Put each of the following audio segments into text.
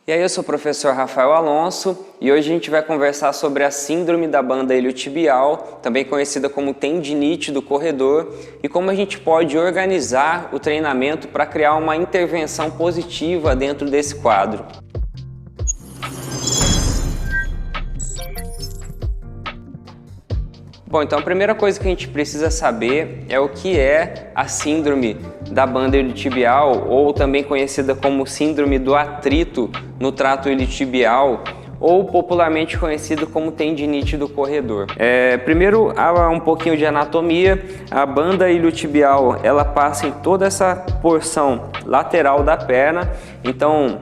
E aí, eu sou o professor Rafael Alonso e hoje a gente vai conversar sobre a síndrome da banda iliotibial, também conhecida como tendinite do corredor, e como a gente pode organizar o treinamento para criar uma intervenção positiva dentro desse quadro. Bom, então a primeira coisa que a gente precisa saber é o que é a síndrome da banda iliotibial, ou também conhecida como síndrome do atrito no trato iliotibial, ou popularmente conhecido como tendinite do corredor. Primeiro, há um pouquinho de anatomia. A banda iliotibial, ela passa em toda essa porção lateral da perna, então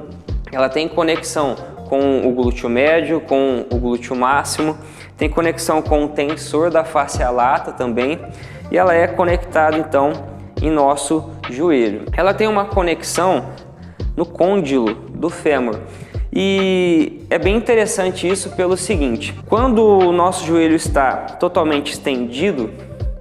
ela tem conexão com o glúteo médio, com o glúteo máximo, tem conexão com o tensor da fáscia lata também, e ela é conectada então em nosso joelho. Ela tem uma conexão no côndilo do fêmur, e é bem interessante isso pelo seguinte: quando o nosso joelho está totalmente estendido,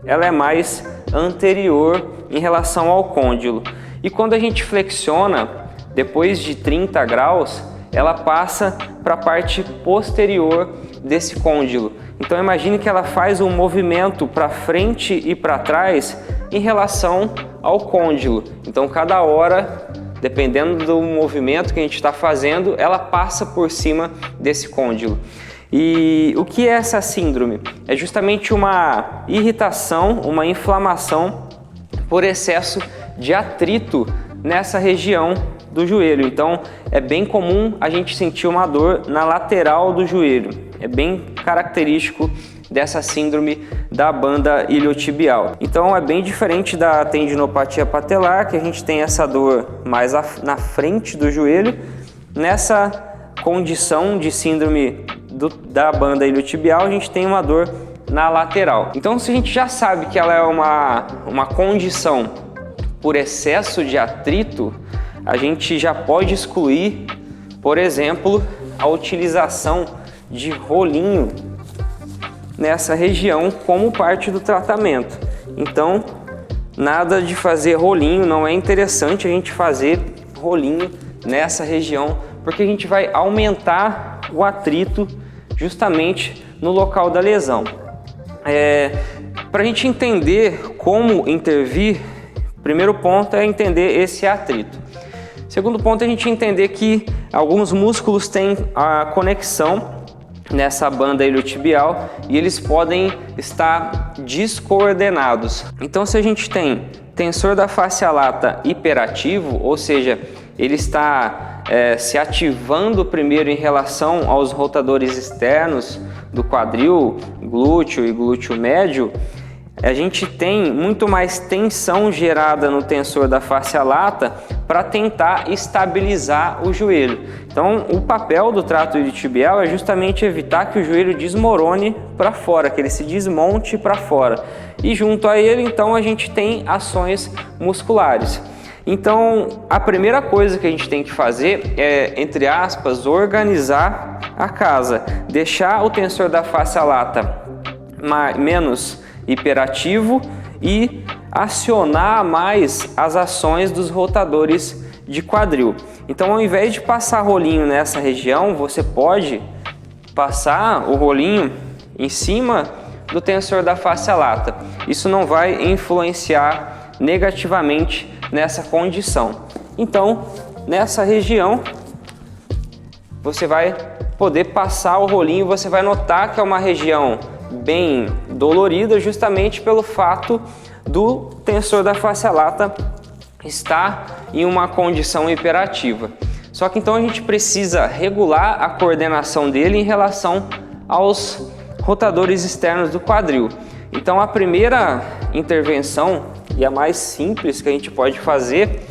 ela é mais anterior em relação ao côndilo, e quando a gente flexiona depois de 30 graus, ela passa para a parte posterior desse côndilo. Então imagine que ela faz um movimento para frente e para trás em relação ao côndilo. Então cada hora, dependendo do movimento que a gente está fazendo, ela passa por cima desse côndilo. E o que é essa síndrome? É justamente uma irritação, uma inflamação por excesso de atrito nessa região do joelho. Então é bem comum a gente sentir uma dor na lateral do joelho. É bem característico dessa síndrome da banda iliotibial. Então é bem diferente da tendinopatia patelar, que a gente tem essa dor mais na frente do joelho. Nessa condição de síndrome da banda iliotibial, a gente tem uma dor na lateral. Então, se a gente já sabe que ela é uma condição por excesso de atrito, a gente já pode excluir, por exemplo, a utilização de rolinho nessa região como parte do tratamento. Então, nada de fazer rolinho, não é interessante a gente fazer rolinho nessa região, porque a gente vai aumentar o atrito justamente no local da lesão. Para a gente entender como intervir, primeiro ponto é entender esse atrito. Segundo ponto é a gente entender que alguns músculos têm a conexão nessa banda iliotibial e eles podem estar descoordenados. Então, se a gente tem tensor da fáscia lata hiperativo, ou seja, ele está se ativando primeiro em relação aos rotadores externos do quadril, glúteo e glúteo médio, a gente tem muito mais tensão gerada no tensor da fáscia lata para tentar estabilizar o joelho. Então, o papel do trato iliotibial é justamente evitar que o joelho desmorone para fora, que ele se desmonte para fora. E junto a ele, então, a gente tem ações musculares. Então, a primeira coisa que a gente tem que fazer é, entre aspas, organizar a casa, deixar o tensor da fáscia lata menos hiperativo e acionar mais as ações dos rotadores de quadril. Então, ao invés de passar rolinho nessa região, você pode passar o rolinho em cima do tensor da fáscia lata. Isso não vai influenciar negativamente nessa condição. Então, nessa região, você vai poder passar o rolinho, você vai notar que é uma região bem dolorida, justamente pelo fato do tensor da fáscia lata estar em uma condição hiperativa. Só que então a gente precisa regular a coordenação dele em relação aos rotadores externos do quadril. Então a primeira intervenção, e a mais simples que a gente pode fazer,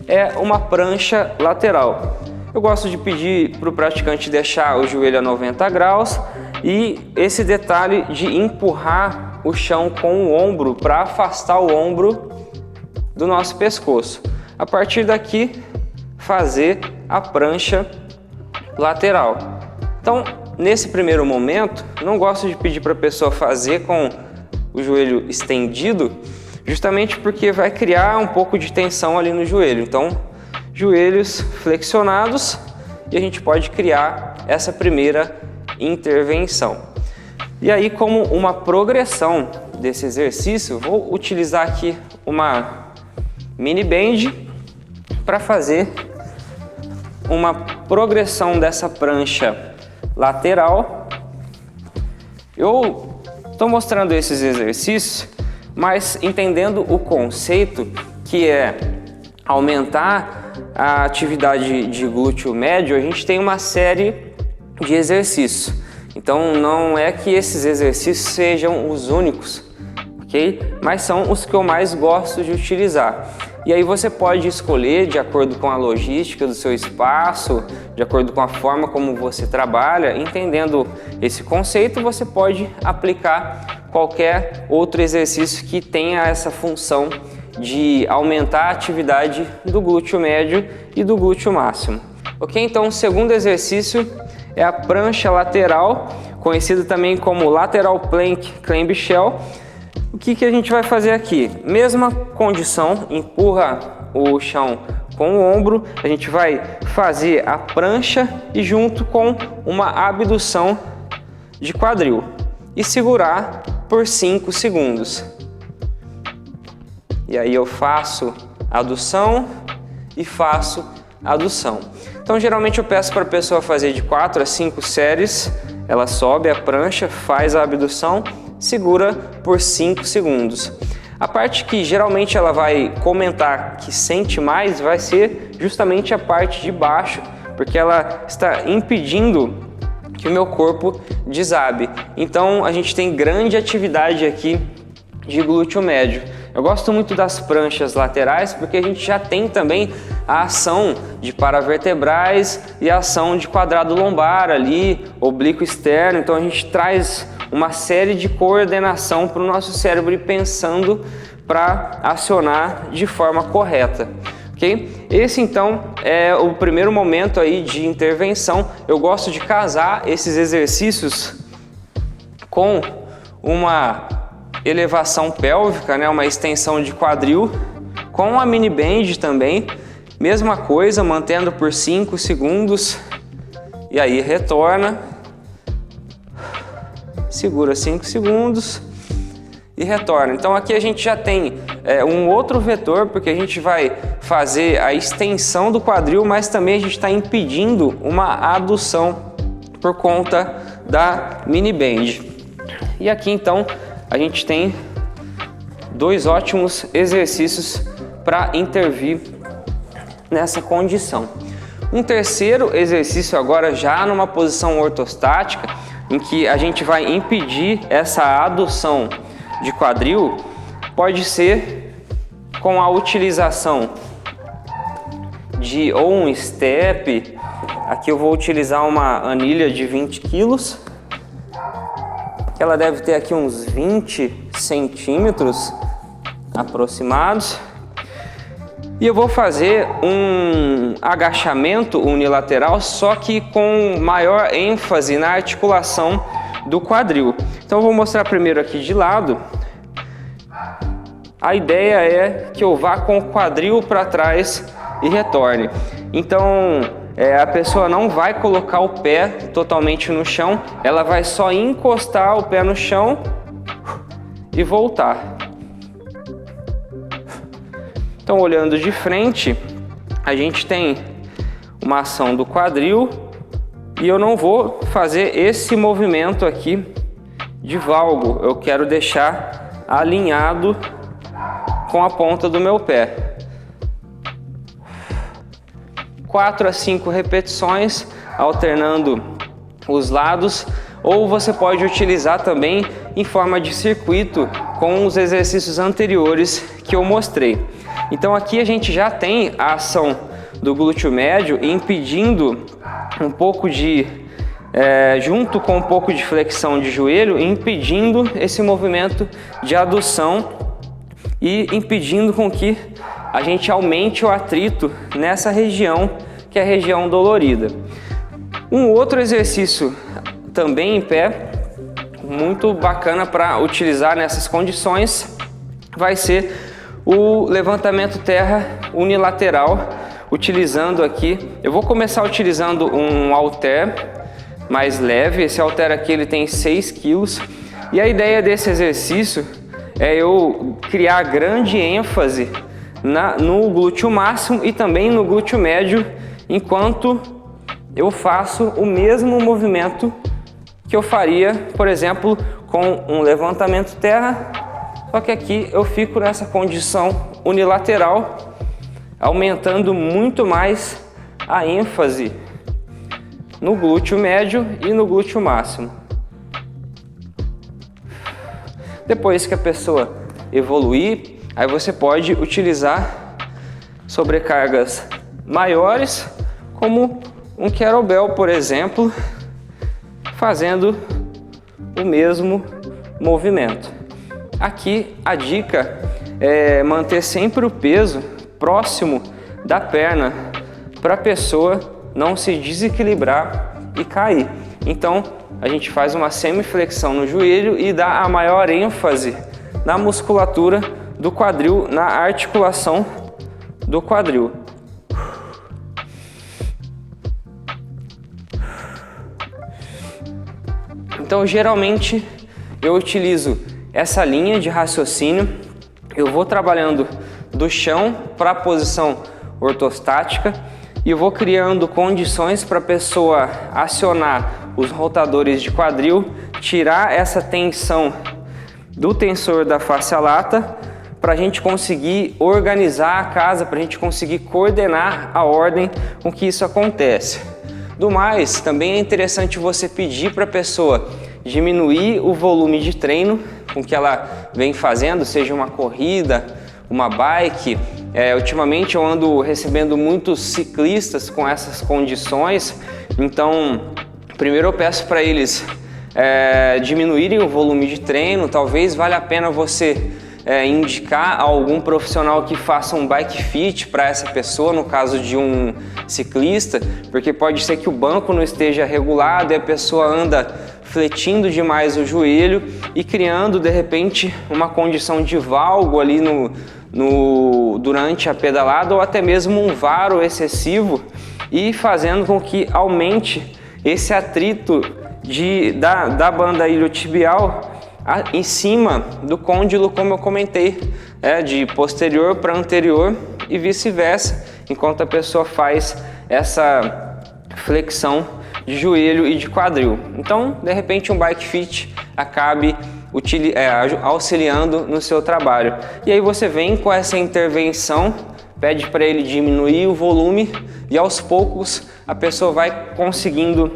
é uma prancha lateral. Eu gosto de pedir para o praticante deixar o joelho a 90 graus e esse detalhe de empurrar o chão com o ombro para afastar o ombro do nosso pescoço. A partir daqui, fazer a prancha lateral. Então, nesse primeiro momento, não gosto de pedir para a pessoa fazer com o joelho estendido, justamente porque vai criar um pouco de tensão ali no joelho. Então, joelhos flexionados e a gente pode criar essa primeira intervenção. E aí, como uma progressão desse exercício, vou utilizar aqui uma mini band para fazer uma progressão dessa prancha lateral. Eu estou mostrando esses exercícios, mas entendendo o conceito, que é aumentar a atividade de glúteo médio, a gente tem uma série de exercícios. Então não é que esses exercícios sejam os únicos, ok? Mas são os que eu mais gosto de utilizar. E aí você pode escolher de acordo com a logística do seu espaço, de acordo com a forma como você trabalha. Entendendo esse conceito, você pode aplicar qualquer outro exercício que tenha essa função de aumentar a atividade do glúteo médio e do glúteo máximo. Ok? Então o segundo exercício é a prancha lateral, conhecida também como lateral plank clamshell. O que a gente vai fazer aqui? Mesma condição, empurra o chão com o ombro, a gente vai fazer a prancha e junto com uma abdução de quadril e segurar por 5 segundos. E aí eu faço adução e faço adução. Então geralmente eu peço para a pessoa fazer de 4 a 5 séries, ela sobe a prancha, faz a abdução, segura por 5 segundos. A parte que geralmente ela vai comentar que sente mais vai ser justamente a parte de baixo, porque ela está impedindo que o meu corpo desabe. Então a gente tem grande atividade aqui de glúteo médio. Eu gosto muito das pranchas laterais porque a gente já tem também a ação de paravertebrais e a ação de quadrado lombar ali, oblíquo externo. Então a gente traz uma série de coordenação para o nosso cérebro ir pensando para acionar de forma correta. Okay? Esse então é o primeiro momento aí de intervenção. Eu gosto de casar esses exercícios com uma elevação pélvica, né, uma extensão de quadril, com a mini band também, mesma coisa, mantendo por 5 segundos, e aí retorna, segura 5 segundos e retorna. Então aqui a gente já tem um outro vetor, porque a gente vai fazer a extensão do quadril, mas também a gente está impedindo uma adução por conta da mini band. E aqui então a gente tem 2 ótimos exercícios para intervir nessa condição. Um terceiro exercício agora já numa posição ortostática, em que a gente vai impedir essa adução de quadril, pode ser com a utilização de ou um step. Aqui eu vou utilizar uma anilha de 20 quilos. Ela deve ter aqui uns 20 centímetros aproximados. E eu vou fazer um agachamento unilateral, só que com maior ênfase na articulação do quadril. Então eu vou mostrar primeiro aqui de lado. A ideia é que eu vá com o quadril para trás e retorne. Então a pessoa não vai colocar o pé totalmente no chão, ela vai só encostar o pé no chão e voltar. Então, olhando de frente, a gente tem uma ação do quadril e eu não vou fazer esse movimento aqui de valgo, eu quero deixar alinhado com a ponta do meu pé. 4 a 5 repetições, alternando os lados, ou você pode utilizar também em forma de circuito com os exercícios anteriores que eu mostrei. Então aqui a gente já tem a ação do glúteo médio impedindo um pouco de, junto com um pouco de flexão de joelho, impedindo esse movimento de adução e impedindo com que a gente aumente o atrito nessa região, que é a região dolorida. Um outro exercício também em pé, muito bacana para utilizar nessas condições, vai ser o levantamento terra unilateral, utilizando aqui, eu vou começar utilizando um halter mais leve. Esse halter aqui ele tem 6 quilos, e a ideia desse exercício é eu criar grande ênfase no glúteo máximo e também no glúteo médio, enquanto eu faço o mesmo movimento que eu faria, por exemplo, com um levantamento terra, só que aqui eu fico nessa condição unilateral, aumentando muito mais a ênfase no glúteo médio e no glúteo máximo. Depois que a pessoa evoluir, aí você pode utilizar sobrecargas maiores, como um kettlebell, por exemplo, fazendo o mesmo movimento. Aqui a dica é manter sempre o peso próximo da perna para a pessoa não se desequilibrar e cair. Então a gente faz uma semiflexão no joelho e dá a maior ênfase na musculatura do quadril, na articulação do quadril. Então geralmente eu utilizo essa linha de raciocínio, eu vou trabalhando do chão para a posição ortostática e eu vou criando condições para a pessoa acionar os rotadores de quadril, tirar essa tensão do tensor da face lata, para a gente conseguir organizar a casa, para a gente conseguir coordenar a ordem com que isso acontece. Do mais, também é interessante você pedir para a pessoa diminuir o volume de treino com que ela vem fazendo, seja uma corrida, uma bike. Ultimamente eu ando recebendo muitos ciclistas com essas condições, então primeiro eu peço para eles diminuírem o volume de treino. Talvez valha a pena você indicar algum profissional que faça um bike fit para essa pessoa, no caso de um ciclista, porque pode ser que o banco não esteja regulado e a pessoa anda fletindo demais o joelho e criando de repente uma condição de valgo ali durante a pedalada, ou até mesmo um varo excessivo, e fazendo com que aumente esse atrito da banda iliotibial em cima do côndilo, como eu comentei, de posterior para anterior e vice-versa, enquanto a pessoa faz essa flexão de joelho e de quadril. Então, de repente, um bike fit acabe auxiliando no seu trabalho. E aí você vem com essa intervenção, pede para ele diminuir o volume e aos poucos a pessoa vai conseguindo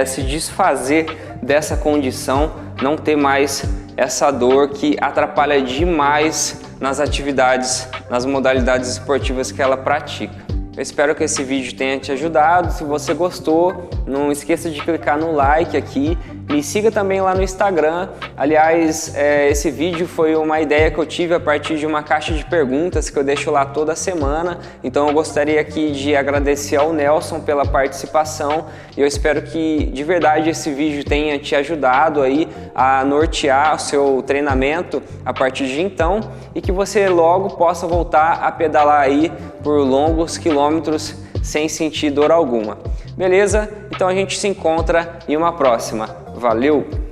se desfazer dessa condição, não ter mais essa dor que atrapalha demais nas atividades, nas modalidades esportivas que ela pratica. Eu espero que esse vídeo tenha te ajudado. Se você gostou, não esqueça de clicar no like aqui. Me siga também lá no Instagram. Aliás, esse vídeo foi uma ideia que eu tive a partir de uma caixa de perguntas que eu deixo lá toda semana. Então eu gostaria aqui de agradecer ao Nelson pela participação. E eu espero que de verdade esse vídeo tenha te ajudado aí a nortear o seu treinamento a partir de então, e que você logo possa voltar a pedalar aí por longos quilômetros sem sentir dor alguma. Beleza? Então a gente se encontra em uma próxima. Valeu!